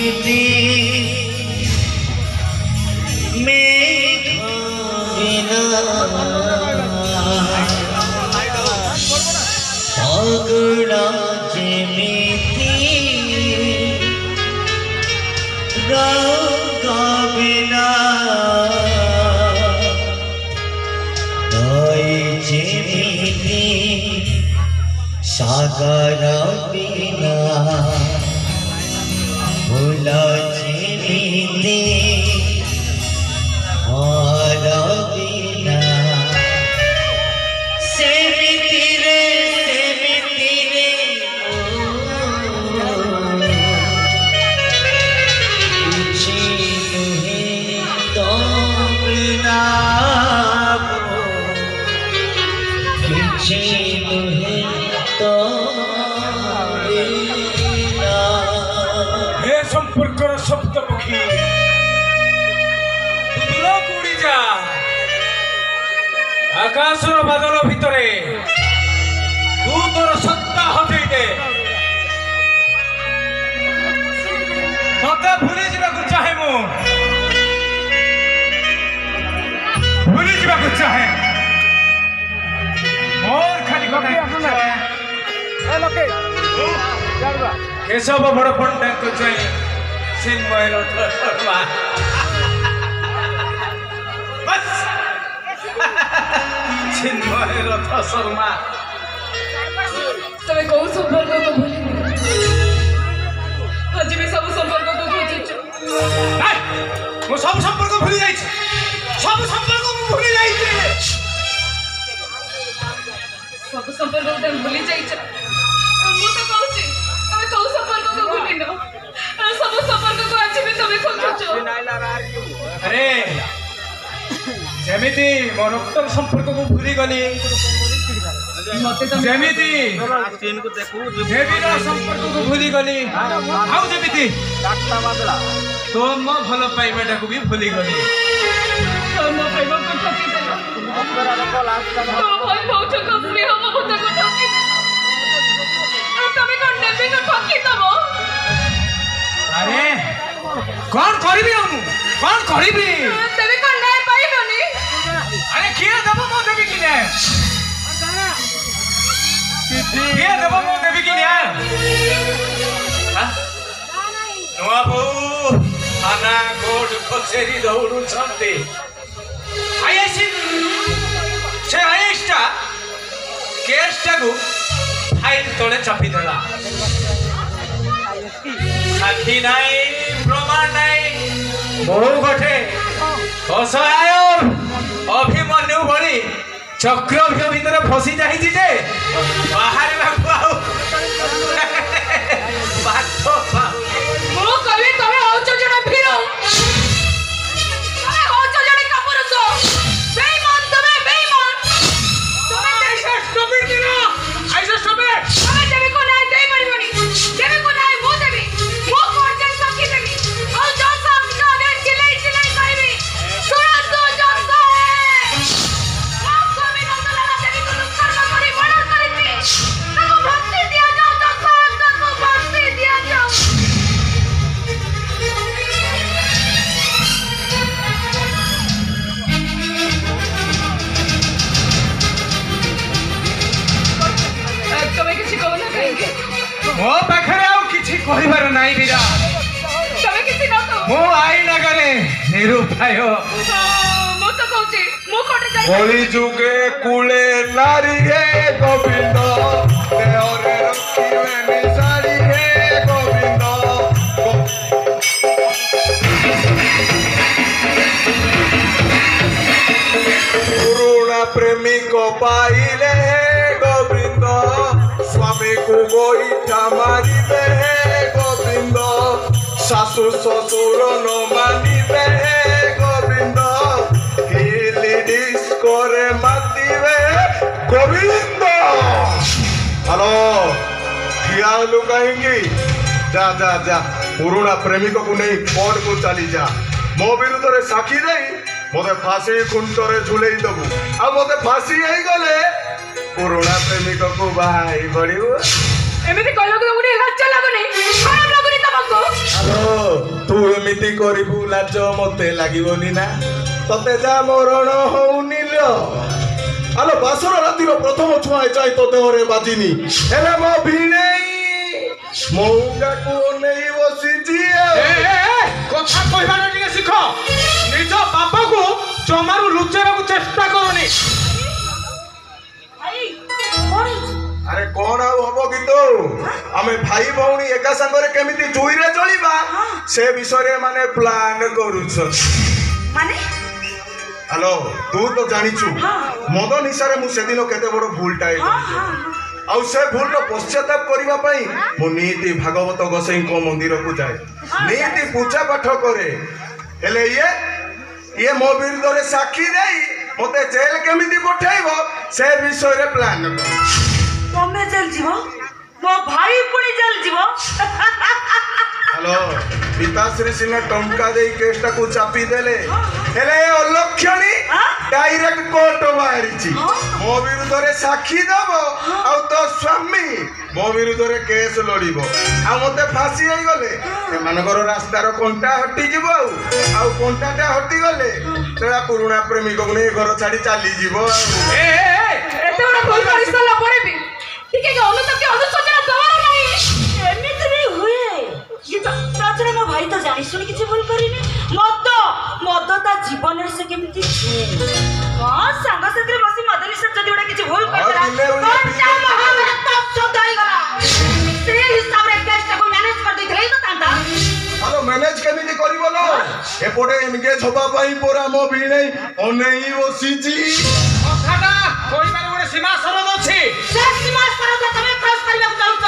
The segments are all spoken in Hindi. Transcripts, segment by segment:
जेमिति पगड़ा जेमिति रंगा बिना जेमिति सागर बिना भोला जेमिति हार बिना सेमिति रे किछि नुहे तो बिना किछि नुहे तो हे संपर्कर सप्तमुखी दूर उड़ी जा आकाशर बादल भितरे तू तोर सत्ता हटई दे मते भूली जावाक चाहे मु भूली जावाक चाहे मोर खाली केशव बड़ पंडा को चाहिए चिन्मय रथ शर्मा बस चिन्मय रथ शर्मा तमे कौ संपर्क को भूली आज भी सब संपर्क को खोजछ मो सब संपर्क भूली जाई सब संपर्क मु भूली जाई सब संपर्क को भूली जाई मु तो कहूची तमे कौ संपर्क को भूली न सब संपर्क को आज भी तमे खोजछ अरे जेमिति मो रक्त संपर्क को भूली गली जेमिति देवीर संपर्क को भूली गली आउ जेमिति तो मो भल पाइबाटा को भी भूली गली मो पाइबा को ठकी देला तो भाई बहुत कसली हम बहुत को ठकी तमे कोन नेबे को ठकी दबो अरे कौन करिबी हम कौन करिबी तमे कोन नहीं पाइबनी अरे किए दबो मो देबी किने किए दबो मो देबी किने हां नवा बो आना गोड कचेरी दौड़ू छंती आईएसी से आईएसटा केसटा को फाइल तले चापी देला साक्षी नाई प्रमाण नाई बहु गठे असहाय अभिमन्यु भली चक्रव्यूह भीतर फसी जाई जे बाहर बाबू बात मो कवि तमे होचो जने भीरो तमे होचो जने कापुरुष बेईमान तमे बेईमान तमे ऐसा स्टॉपिड दिना ऐसा स्टॉपिड तमे देवी को नहीं दे परिबनी देवी को नहीं मो देवी मो कोन जे सकी देवी और जो सब का दे चिल्लाई चिल्लाई कहबी सुना तो जो है मो कवि न तो लगा देवी को नुकसान करी बड़ा करती ताको भक्ति दिया जाओ जो ताको भक्ति दिया जाओ तमे किसी को ना कहेंगे मो पाखरे आउ किछि कहिबार नाही बिरा तमे किसी न तो मो आई नगरे निरुपाय मो तो कहूची मो कोटे जाई कली जुगे कुले नारी हे गोविंद देहरे रखिवे निसारी हे गोविंद पुरुणा प्रेमी को पाइले हे गोविंद स्वामी को गोईठा मारिबे हे गोविंद सासु ससुर न मानिबे हे गोविंद हिलिडिस करे मातिबे गोविंद हेलो किया लु कहेंगी जा जा जा पुरुणा प्रेमिक को नहीं कोर्ट को चली जा मो विरुद्ध रे साक्षी नहीं मोते फांसी खुंटरे झुले दबु आ मोते फांसी आई गले पुरुणा प्रेमिक को भाई बड़ियो एमिति कहलो कि मुनी लज्जा लागुनी खराब लागुनी तमको हेलो ଏମିତି କରିବୁ ଲାଜ ମତେ ଲାଗିବନି ନା ତତେ ଯା ମରଣ ହଉନି ଲୋ ଆଲୋ ବାସର ରାତିର ପ୍ରଥମ ଛୁଆ ଯାଇ ତୋ ଦେହରେ ବାଜିନି ହେଲେ ମୋ ଭିଣେଇ ମଉଗାକୁ ନେଇ ବସିଛି କଥା କହିବାର ଟିକେ ଶିଖ ନିଜ ବାପାକୁ ଜମାରୁ ଲୁଚେଇବାକୁ ଚେଷ୍ଟା କରୁନି ଆରେ କଣ ଆଉ ହବ କି ତୁ ଆମେ ଭାଇ ଭଉଣୀ ଏକା ସାଙ୍ଗରେ କେମିତି ଜୁଇରେ ଚଳିବା ସେ ବିଷୟରେ ମାନେ ପ୍ଲାନ କରୁଛନ୍ତି ମାନେ ହ୍ୟାଲୋ ତୁ ତ ଜାଣିଛୁ ମଦ ନିଶାରେ ମୁଁ ସେଦିନ କେତେ ବଡ ଭୁଲଟାଏ ଆଉ ସେ ଭୁଲର ପଶ୍ଚାତାପ କରିବା ପାଇଁ ମୁଁ ନିହାତି ଭାଗବତ ଗୋସାଇଙ୍କ ମନ୍ଦିରକୁ ଯାଏ ନିହାତି ପୂଜା ପାଠ କରେ ହେଲେ ଇଏ ମୋ ବିରୁଦ୍ଧରେ ସାକ୍ଷୀ ଦେଇ ମତେ ଜେଲ କେମିତି ପଠେଇବ ସେ ବିଷୟରେ ପ୍ଲାନ କର ତମେ ଜେଲ ଯିବ ମୋ ଭାଇ ପୁଣି ଜେଲ ଯିବ ହ୍ୟାଲୋ ପିତାଶ୍ରୀ ସିନା ଟଙ୍କା ଦେଇ କେସଟାକୁ ଚାପି ଦେଲେ ହେଲେ ଅଲକ୍ଷଣୀ ଡାଇରେକ୍ଟ କୋର୍ଟ ବାହାରିଛି ମୋ ବିରୁଦ୍ଧରେ ସାକ୍ଷୀ ଦବ ଆଉ ତୋ ସ୍ୱାମୀ ମୋ ବିରୁଦ୍ଧରେ କେସ୍ ଲଢିବ ଆଉ ମତେ ଫାଶୀ ହେଇଗଲେ ସେମାନଙ୍କର ରାସ୍ତାର କଣ୍ଟା ହଟିଯିବ ଆଉ କଣ୍ଟାଟା ହଟିଗଲେ ସେଟା ପୁରୁଣା ପ୍ରେମିକକୁ ନେଇ ଘର ଛାଡି ଚାଲିଯିବ ଏତେ ବଡ ଭୁଲ କରିସାରିଲା ପରେ ବି ଟିକେ ଅନୁତାପ ଅନୁଶୋଚନା ଦେବାର ନାହିଁ ଏମିତି ବି ହୁଏ ତାଛଡ଼ା ମୋ ଭାଇ ତ ଜାଣି ଶୁଣି କିଛି ଭୁଲ କରିନି ମଦ ତା ଜୀବନରେ ସେ କେମିତି ହଁ ସାଙ୍ଗସାଥିରେ ବସି ମଦ ନିଶା ଯଦି ଗୋଟେ କିଛି ଭୁଲ କରିଦେଲା ସ୍ତ୍ରୀ ହିସାବରେ କେସଟାକୁ ମ୍ୟାନେଜ କରିଦେଇଥିଲେ ତ ତାନ୍ତା ଆଲୋ ମ୍ୟାନେଜ କେମିତି କରିବ ଲୋ ଏପଟେ ଏନଗେଜ ହବା ପାଇଁ ପରା ମୋ ଭିଣେଇ ଅନେଇ ବସିଛି କଥାଟା କହିବାର ଗୋଟେ ସୀମା ସରଦ ଅଛି ସେ ସୀମା ସରଦ ତମେ କ୍ରସ କରିବାକୁ ଚାହୁଁଛ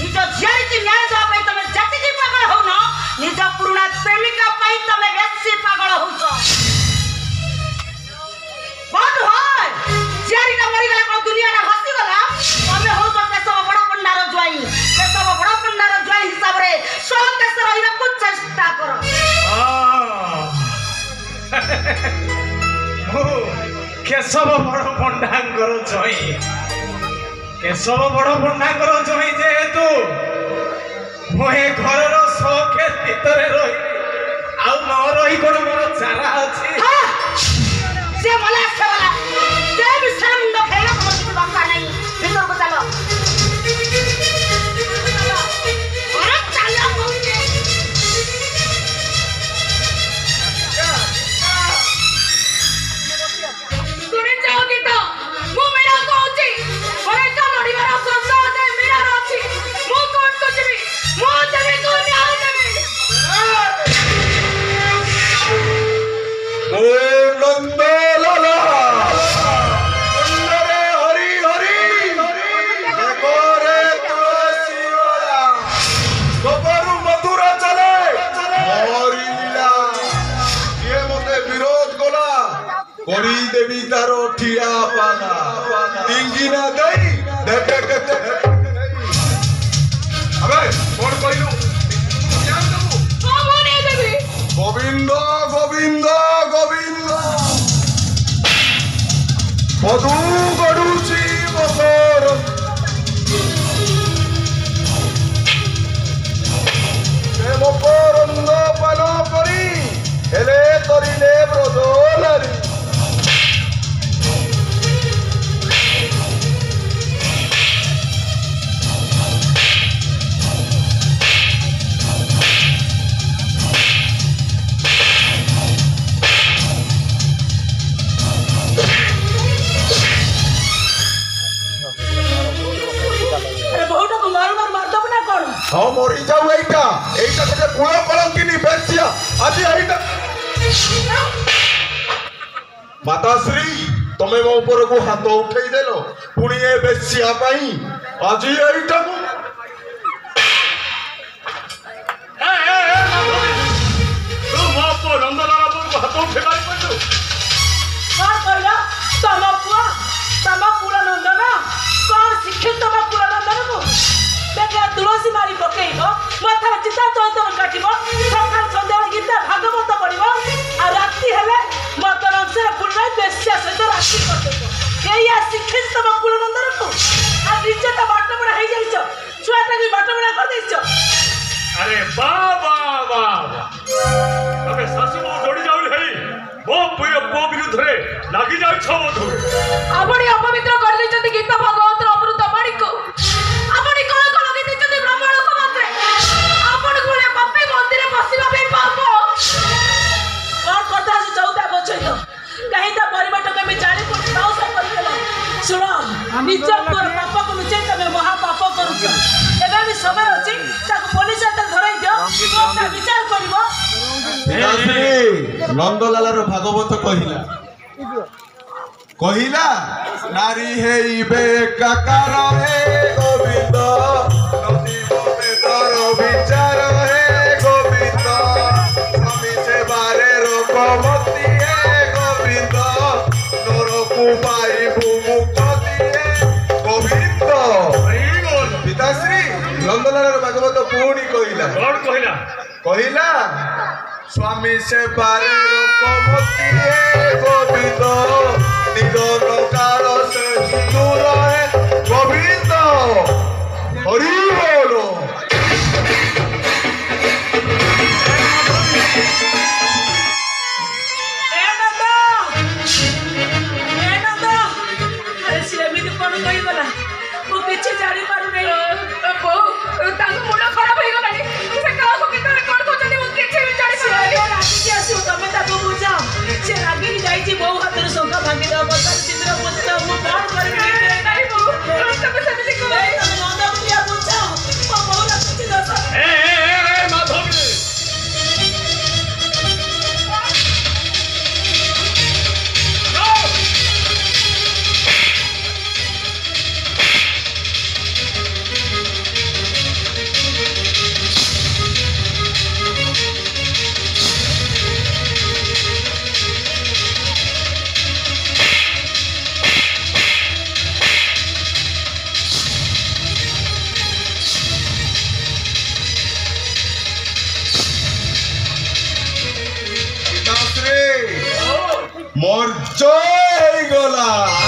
ନିଜ ଝିଆରୀକି ନ୍ୟାୟ ଦେବା ପାଇଁ ତମେ ଯେତିକି ପାଗଳ ହଉନ ନିଜ ପୁରୁଣା ପ୍ରେମିକା ପାଇଁ ତମେ ବେଶୀ ପାଗଳ ହଉଛ ବନ୍ଦ হয় ଝିଆରୀଟା ମରିଗଲା କଣ ଦୁନିଆଟା ହସିଗଲା ତମେ ହଉଛ କେଶବ ବଡ଼ ପଣ୍ଡାର ଜ୍ୱାଇଁ କେଶବ ବଡ଼ ପଣ୍ଡାର ଜ୍ୱାଇଁ ହିସାବରେ ସହକେଶ ରହିବାକୁ ଚେଷ୍ଟା କର କେଶବ ବଡ଼ ପଣ୍ଡାଙ୍କର ଜ୍ୱାଇଁ କେଶବ ବଡ଼ ପଣ୍ଡାଙ୍କର ଜ୍ୱାଇଁ ଯେହେତୁ ମୁଁ ଏ ଘରର ସୌକେଶ ଭିତରେ ରହିବି ଆଉ ନ ରହି କଣ ମୋର ଚାରା ଅଛି ସେ ମଲା ସେ ବିଷୟରେ ମୁଣ୍ଡ ଖେଳିବା ମୋର କିଛି ଦରକାର ନାହିଁ ଭିତରକୁ ଚାଲ দেবী তার ঠিয়া পানা টিঙ্গি না দেই দেখে কেতে আবে কোন কইলু গোবিন্দ গোবিন্দ গোবিন্দ মধু গড়ুছি বছর মকরন্দ পান করি হেলে তরিলে ব্রজলারি हाँ मरी जाऊ एटा गोटे कूल कलंकिनी बेचिया आज एटा माताश्री तमे मो ऊपर को हाथ उठे देलो पुणी ए बेचिया पाई आज एटा को तू मो को नंदलाल को हाथ उठे पाई पड़ो का कहला तम पुला नंदन कौन शिक्षित तम पुला नंदन को देखा तुलसी मारी पकेब मथार चिता चैतन काटब सकाल सन्ध्या गीता भागवत पढ़ब आ राति हेले मटन अंशर पुण्य बेश्या सहित राशि करदेब यही शिक्षित तम पुल नंदन को आ निजे तो बाटपड़ा हो जाइछ ମୋ ବିରୁଦ୍ଧରେ ଲାଗି ଯାଉଛ ବୋଧୁ আপনি অপবিত্র করে দিয়েছেন গীতা ভগবতর অমৃত বাণীকে আপনি কলঙ্ক লগাই দিয়েছেন ব্রাহ্মণক মাত্রে আপন গুলে পাপী মন্দিরে বসিবা পাই পাপ और कथा से चौथा बचैत कहीं ता परिवार के में जाने को साहस करकेला सुनो निज पर पाप को नुचे तमे महा पाप करूछ एबे भी समय अछि ताको पुलिस हाथ धराई दियो कोटा विचार करबो ପିତାଶ୍ରୀ ନନ୍ଦଲାଲାର ଭାଗବତ କହିଲା ନାରୀ ହେଇବେ ଏକାକାର ହେ ଗୋବିନ୍ଦ ନଦୀବ ବେଦର ବିଚାର ହେ ଗୋବିନ୍ଦ ସ୍ୱାମୀ ସେବାରେ ରୋଗମତି ହେ ଗୋବିନ୍ଦ ନରକୁ ପାଇବୁ ମୁକ୍ତି ହେ ଗୋବିନ୍ଦ ପିତାଶ୍ରୀ ନନ୍ଦଲାଲାର ଭାଗବତ ପୁଣି କହିଲା କହିଲା स्वामी से बारे रोकमती है गोविंद निधन काल से दूर है गोविंद हरि बोलो ए नंद अरे सिलेमित कोन कहि गला ओ किछ जानि पारु नै बहु ତାଙ୍କ ମୁଣ୍ଡ ଖରାପ ହେଇଗଲାଣି ସେ କାହାକୁ କେତେବେଳେ କଣ କରୁଛନ୍ତି ମୁଁ କିଛି ବି ଜାଣିପାରୁନି रागी आसो तमे ताको बुझाओ से रागी जाईची बहु हातर संका भांगी दो बतर चिंद्र बुझ मु कोन करबी ନାଇଁ ବହୁ ତମେ ସେମିତି କୁହ तमे नंद प्रिया बुझाओ ओ बहु रखछि दस ए माधवी मोर जय गला